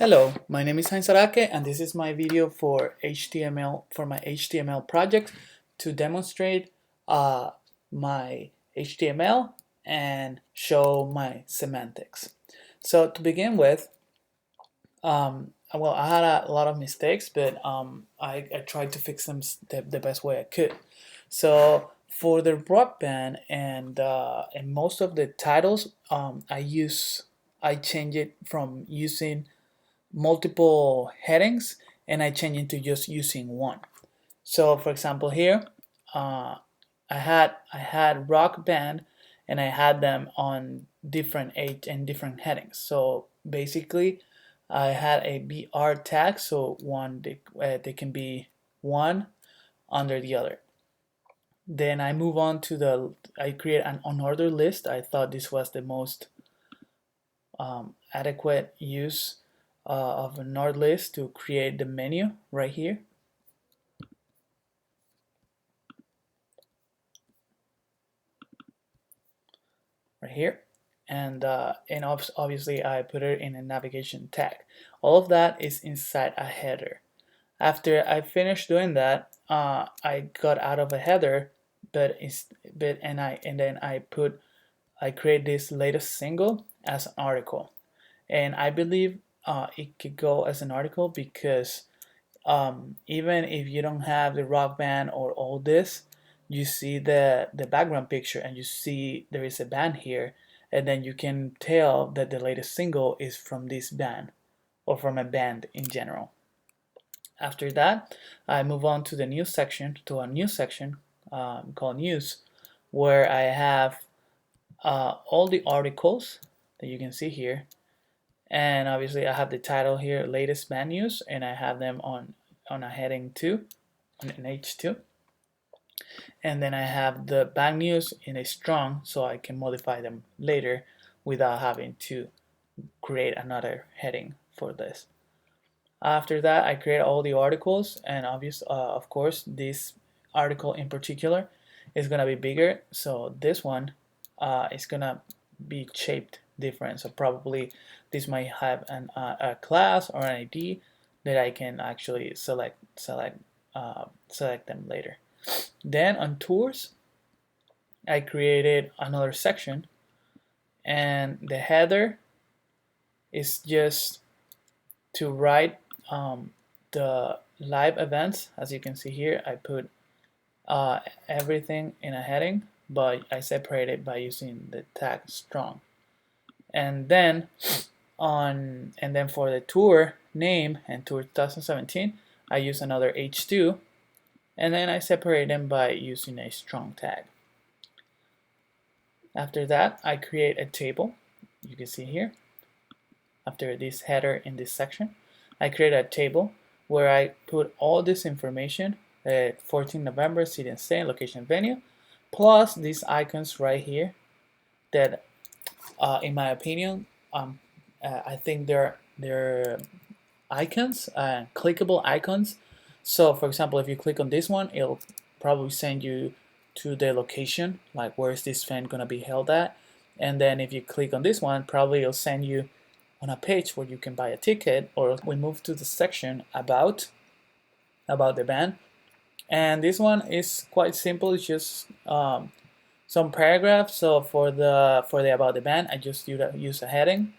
Hello, my name is Heinz Araque, and this is my video for HTML for my HTML project to demonstrate my HTML and show my semantics. So to begin with, well, I had a lot of mistakes, but I tried to fix them the best way I could. So for the rock band and most of the titles, I change it from using multiple headings and I change it to just using one. So for example here, I had rock band and I had them on different age and different headings. So basically, I had a BR tag, so they can be one under the other. Then I move on to I create an unordered list. I thought this was the most adequate use of an ordered list to create the menu right here. Right here, and obviously I put it in a navigation tag. All of that is inside a header. After I finished doing that, I got out of a header, and then I create this latest single as an article, and I believe it could go as an article because even if you don't have the rock band or all this, you see the background picture and you see there is a band here, and then you can tell that the latest single is from this band or from a band in general. After that, I move on to a new section called news, where I have all the articles that you can see here, and obviously I have the title here, latest band news, and I have them on a heading 2, on an H2. And then I have the band news in a strong, so I can modify them later without having to create another heading for this. After that, I create all the articles, and of course, this article in particular is gonna be bigger. So this one is gonna be shaped different. So probably this might have a class or an ID that I can actually select them later. Then on tours, I created another section, and the header is just to write the live events. As you can see here, I put everything in a heading, but I separate it by using the tag strong. And then for the tour name and tour 2017, I use another H2, and then I separate them by using a strong tag. After that, I create a table. You can see here, after this header in this section, I create a table where I put all this information, 14 November, city and state, location, venue, plus these icons right here that, in my opinion, I think they're icons, clickable icons. So for example, if you click on this one, it'll probably send you to the location, like where is this event gonna be held at. And then if you click on this one, probably it'll send you on a page where you can buy a ticket, or we move to the section about the band. And this one is quite simple. It's just some paragraphs. So for the about the band, I just use a heading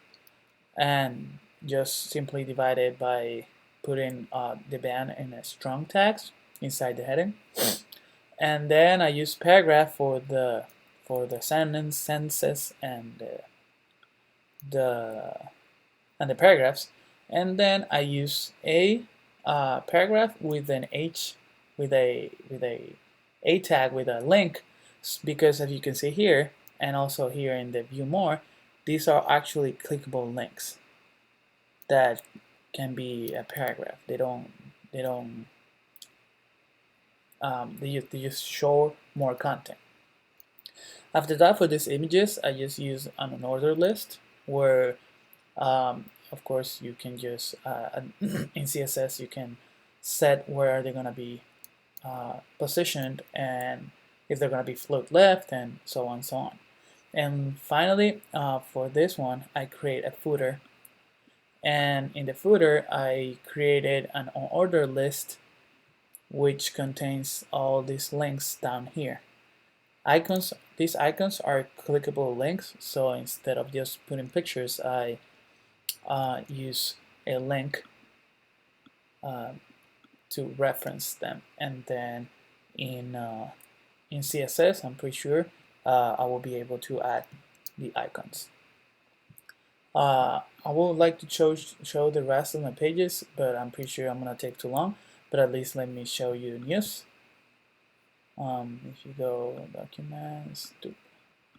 and just simply divide it by putting the band in a strong tags inside the heading. And then I use paragraph for the sentences and the paragraphs. And then I use a paragraph with an H, with a tag with a link, because as you can see here and also here in the view more, these are actually clickable links that can be a paragraph. They just show more content. After that, for these images, I just use an unordered list where of course you can just in CSS you can set where they're gonna be positioned and if they're gonna be float left and so on and so on. And finally, for this one, I create a footer And in the footer, I created an order list which contains all these links down here. Icons, these icons are clickable links, so instead of just putting pictures, I use a link to reference them. And then in CSS, I'm pretty sure I will be able to add the icons. I would like to show the rest of my pages, but I'm pretty sure I'm gonna take too long. But at least let me show you news. If you go documents to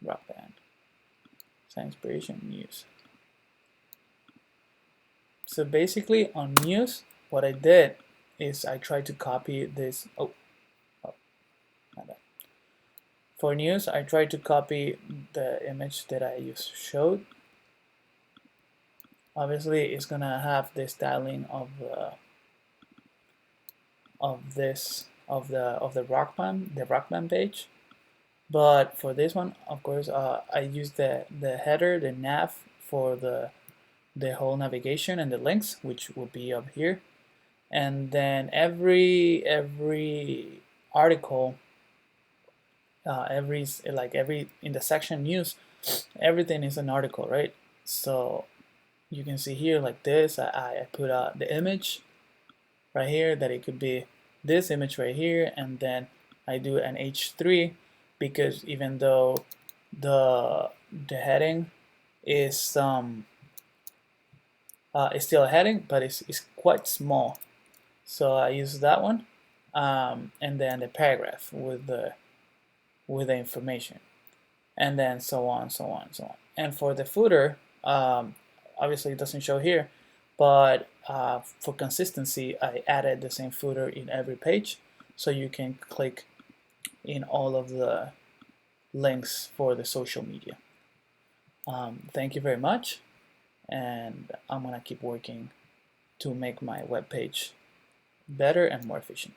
rock band, inspiration news. So basically on news, what I did is I tried to copy this. Oh, not that. For news, I tried to copy the image that I just showed. Obviously, it's gonna have the styling of the rock band page. But for this one, of course, I used the header, the nav for the whole navigation and the links, which will be up here. And then every article, every in the section news, everything is an article, right? So you can see here like this. I put the image right here, that it could be this image right here, and then I do an H3 because even though the heading is still a heading, but it's quite small, so I use that one, and then the paragraph with the information, and then so on, so on, so on. And for the footer, obviously it doesn't show here, but for consistency, I added the same footer in every page, so you can click in all of the links for the social media. Thank you very much, and I'm gonna keep working to make my web page better and more efficient.